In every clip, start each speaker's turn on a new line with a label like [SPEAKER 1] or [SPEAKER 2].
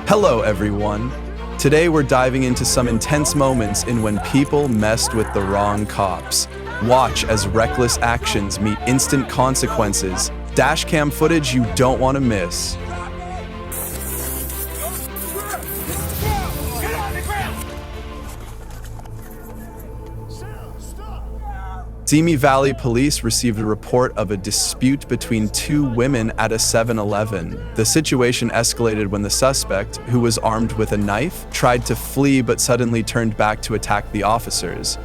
[SPEAKER 1] Hello, everyone. Today we're diving into some intense moments in when people messed with the wrong cops. Watch as reckless actions meet instant consequences. Dashcam footage you don't want to miss. Simi Valley police received a report of a dispute between two women at a 7-Eleven. The situation escalated when the suspect, who was armed with a knife, tried to flee but suddenly turned back to attack the officers.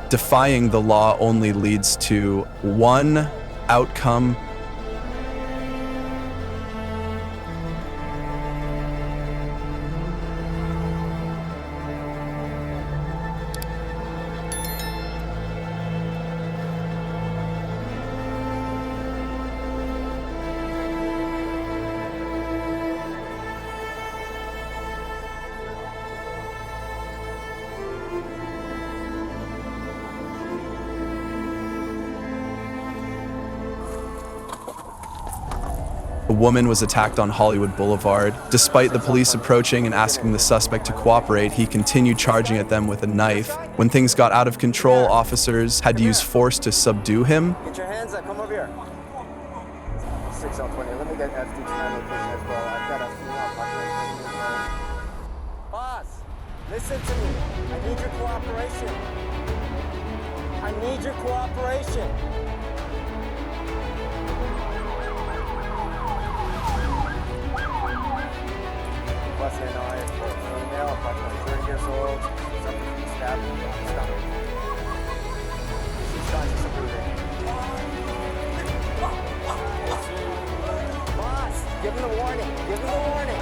[SPEAKER 1] Defying the law only leads to one outcome. A woman was attacked on Hollywood Boulevard. Despite the police approaching and asking the suspect to cooperate, he continued charging at them with a knife. When things got out of control, officers had to use force to subdue him.
[SPEAKER 2] Get your hands up, come over here. 6020, let me get FD to my location as well. I've got a female population as well. Boss, listen to me. I need your cooperation. I need your cooperation. What's in eye for a female, approximately 30 years old, suffering from stabbing in the stomach. She's conscious of breathing. Boss, give him the warning. Give him the warning.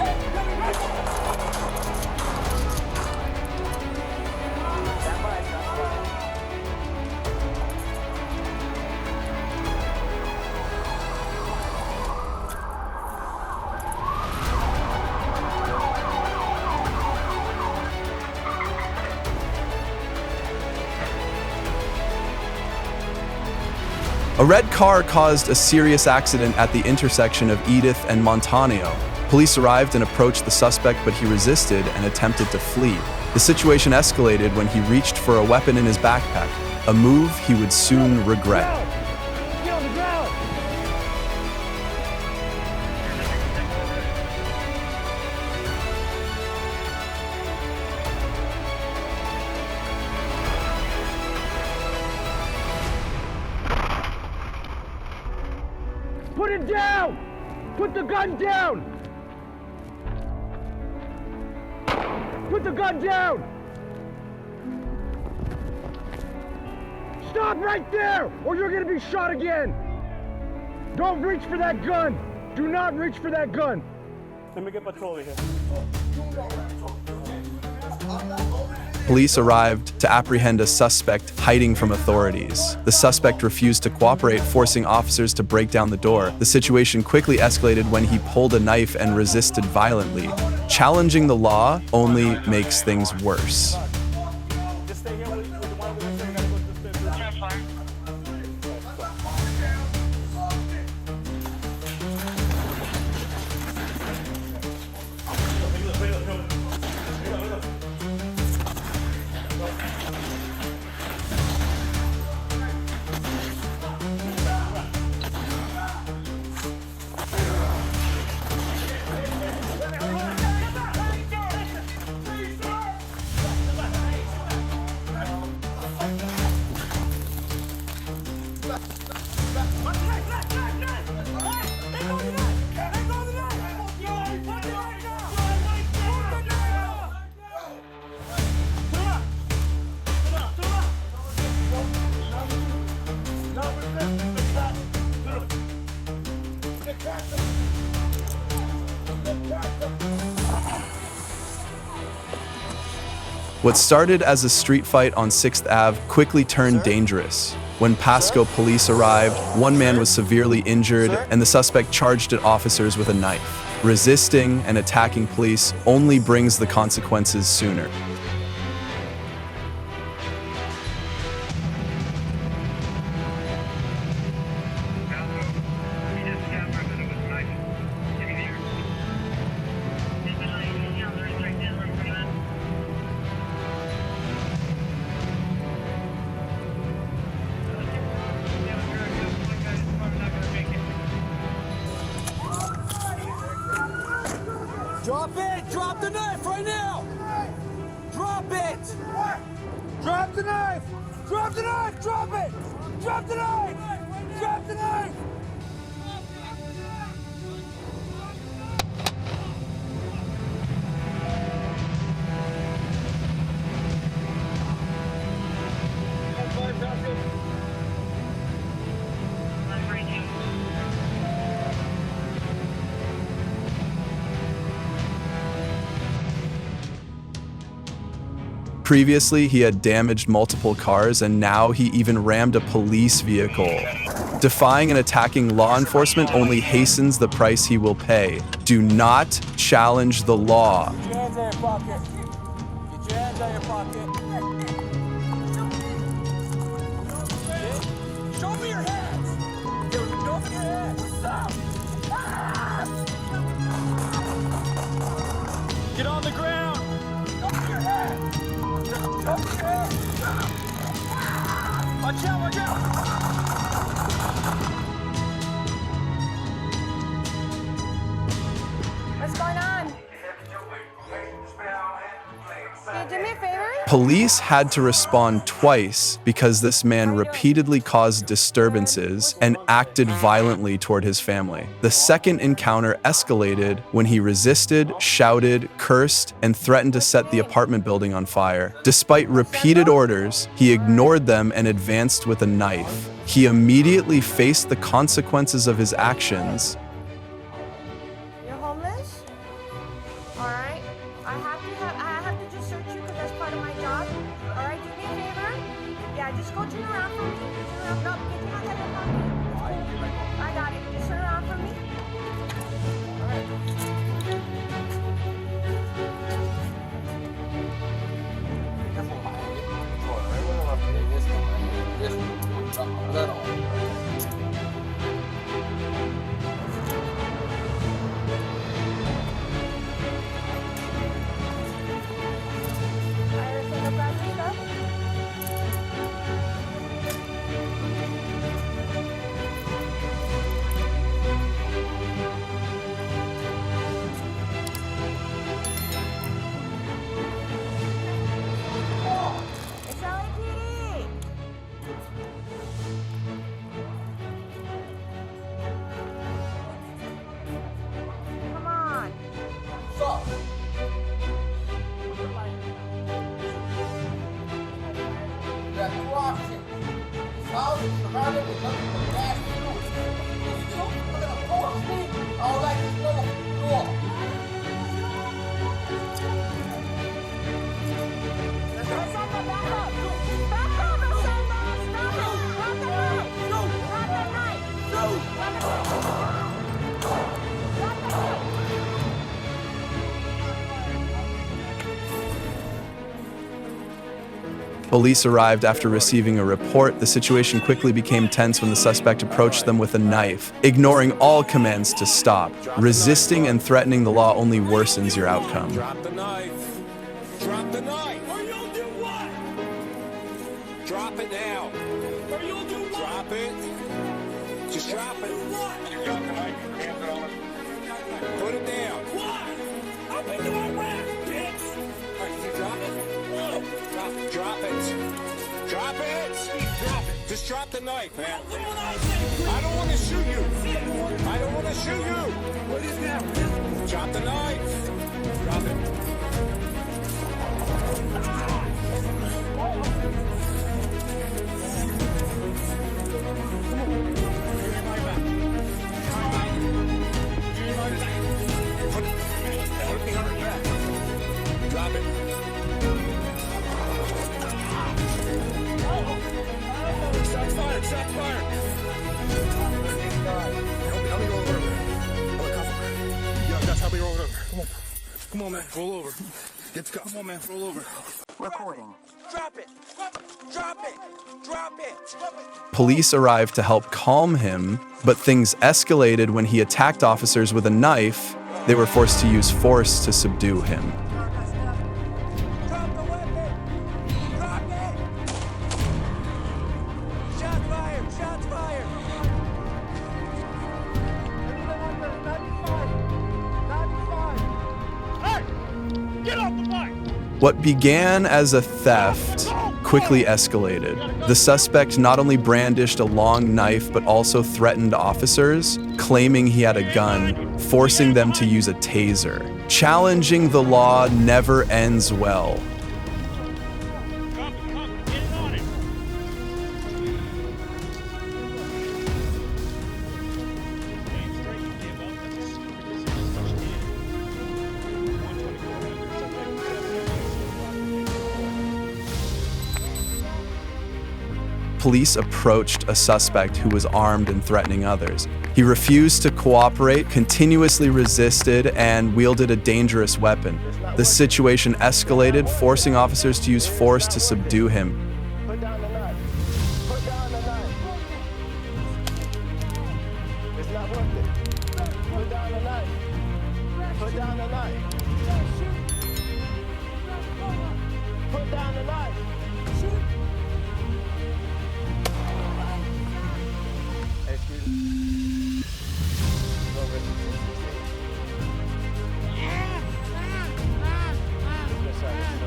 [SPEAKER 2] Stand by, stand by.
[SPEAKER 1] A red car caused a serious accident at the intersection of Edith and Montanio. Police arrived and approached the suspect, but he resisted and attempted to flee. The situation escalated when he reached for a weapon in his backpack, a move he would soon regret.
[SPEAKER 2] Get on the ground!
[SPEAKER 3] Put it down! Put the gun down! Put the gun down! Stop right there, or you're gonna be shot again! Don't reach for that gun! Do not reach for that gun!
[SPEAKER 4] Let me get patrol over here.
[SPEAKER 1] Police arrived to apprehend a suspect hiding from authorities. The suspect refused to cooperate, forcing officers to break down the door. The situation quickly escalated when he pulled a knife and resisted violently. Challenging the law only makes things worse.
[SPEAKER 4] Just stay here with the one with the thing.
[SPEAKER 1] What started as a street fight on 6th Ave quickly turned dangerous. When Pasco police arrived, one man was severely injured and the suspect charged at officers with a knife. Resisting and attacking police only brings the consequences sooner.
[SPEAKER 2] Drop it! Drop the knife right now! Drop it! Drop the knife! Drop the knife! Drop it! Drop the knife! Drop the knife!
[SPEAKER 1] Previously, he had damaged multiple cars, and now he even rammed a police vehicle. Defying and attacking law enforcement only hastens the price he will pay. Do not challenge the law.
[SPEAKER 2] Get your hands out of your pocket. Get your hands out of your pocket. Show me your hands. Dude, show me your hands. Stop. Get on the ground. Show me your hands. Show me your hands. Watch out, watch out.
[SPEAKER 5] What's going on? Can you do me a favor?
[SPEAKER 1] Police had to respond twice because this man repeatedly caused disturbances and acted violently toward his family. The second encounter escalated when he resisted, shouted, cursed, and threatened to set the apartment building on fire. Despite repeated orders, he ignored them and advanced with a knife. He immediately faced the consequences of his actions.
[SPEAKER 5] You're homeless? Alright. I have to just search you because that's part of my job. Alright, do me a favor. Yeah, just go turn around for me. Turn around. No, get your hands out of your pocket. I got it. Just turn around for me.
[SPEAKER 1] Police arrived after receiving a report. The situation quickly became tense when the suspect approached them with a knife, ignoring all commands to stop. Resisting and threatening the law only worsens your outcome.
[SPEAKER 2] Drop the knife. Drop the knife. Or you'll do what? Drop it now. Or you'll do what? Drop it. Just drop it. You got the knife. Put it down. What? I'll put you on rack, bitch. All right, you drop it? No. Drop it. Drop it. Drop it. Just drop the knife, man. I don't want to shoot you. I don't want to shoot you. What is that? Drop the knife. Drop it. Drop it. Shots fired! Shots fired! Help me roll over. Yeah, that's how we roll over. Come on. Come on, man. Roll over. Get the Come on, man. Roll over.
[SPEAKER 6] Recording.
[SPEAKER 2] Drop it! Drop it! Drop it!
[SPEAKER 1] Police arrived to help calm him, but things escalated when he attacked officers with a knife. They were forced to use force to subdue him.
[SPEAKER 2] Drop the weapon! Drop it! Shots fired! Shots fired!
[SPEAKER 1] What began as a theft quickly escalated. The suspect not only brandished a long knife but also threatened officers, claiming he had a gun, forcing them to use a taser. Challenging the law never ends well. Police approached a suspect who was armed and threatening others. He refused to cooperate, continuously resisted, and wielded a dangerous weapon. The situation escalated, forcing officers to use force to subdue him.
[SPEAKER 2] Put down the knife. Put down the knife. It's not worth it. Put down the knife. Put down the knife. Put down the knife. Excuse me. Go over to 368. Yes, sir. Yes, sir. Yes.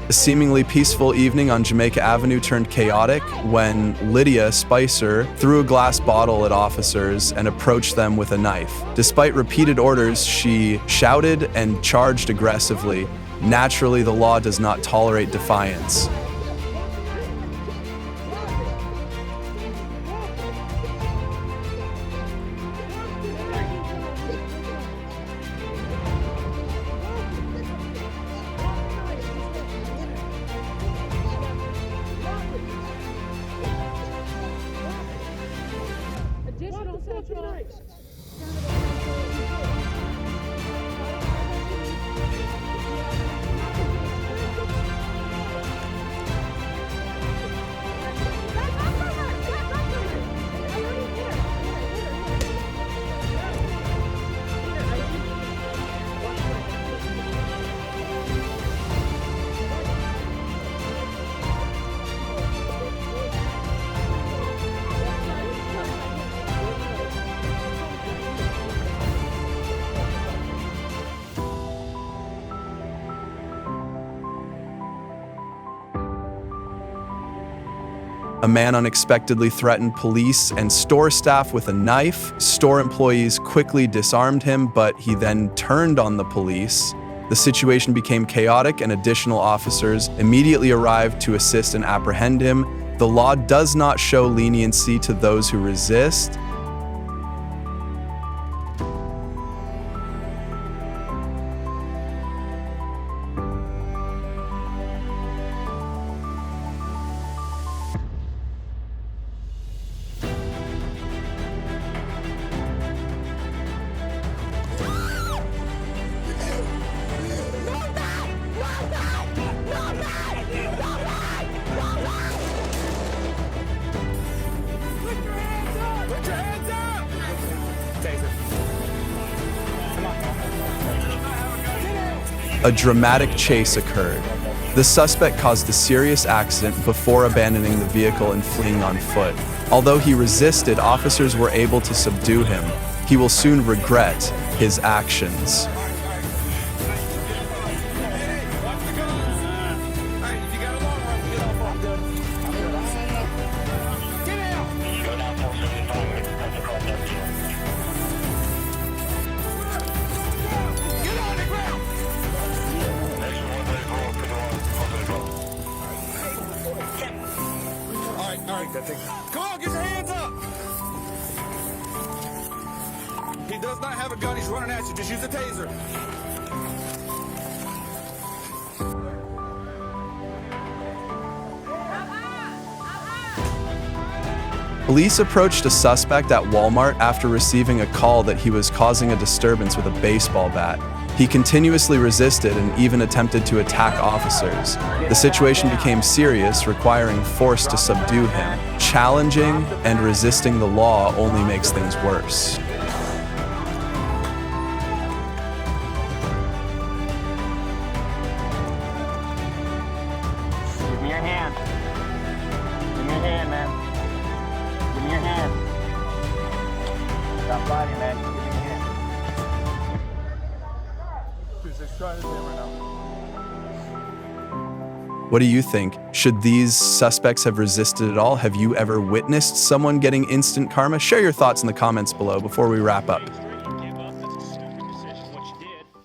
[SPEAKER 1] A seemingly peaceful evening on Jamaica Avenue turned chaotic when Lydia Spicer threw a glass bottle at officers and approached them with a knife. Despite repeated orders, she shouted and charged aggressively. Naturally, the law does not tolerate defiance. A man unexpectedly threatened police and store staff with a knife. Store employees quickly disarmed him, but he then turned on the police. The situation became chaotic and additional officers immediately arrived to assist and apprehend him. The law does not show leniency to those who resist. A dramatic chase occurred. The suspect caused a serious accident before abandoning the vehicle and fleeing on foot. Although he resisted, officers were able to subdue him. He will soon regret his actions.
[SPEAKER 6] Come on, get your hands up! He does not have a gun, he's running at you. Just use a taser.
[SPEAKER 1] Police approached a suspect at Walmart after receiving a call that he was causing a disturbance with a baseball bat. He continuously resisted and even attempted to attack officers. The situation became serious, requiring force to subdue him. Challenging and resisting the law only makes things worse.
[SPEAKER 2] Give me your hand. Give me your hand, man. Give me your hand. Stop fighting, man. Give me your hand.
[SPEAKER 1] What do you think? Should these suspects have resisted at all? Have you ever witnessed someone getting instant karma? Share your thoughts in the comments below before we wrap up.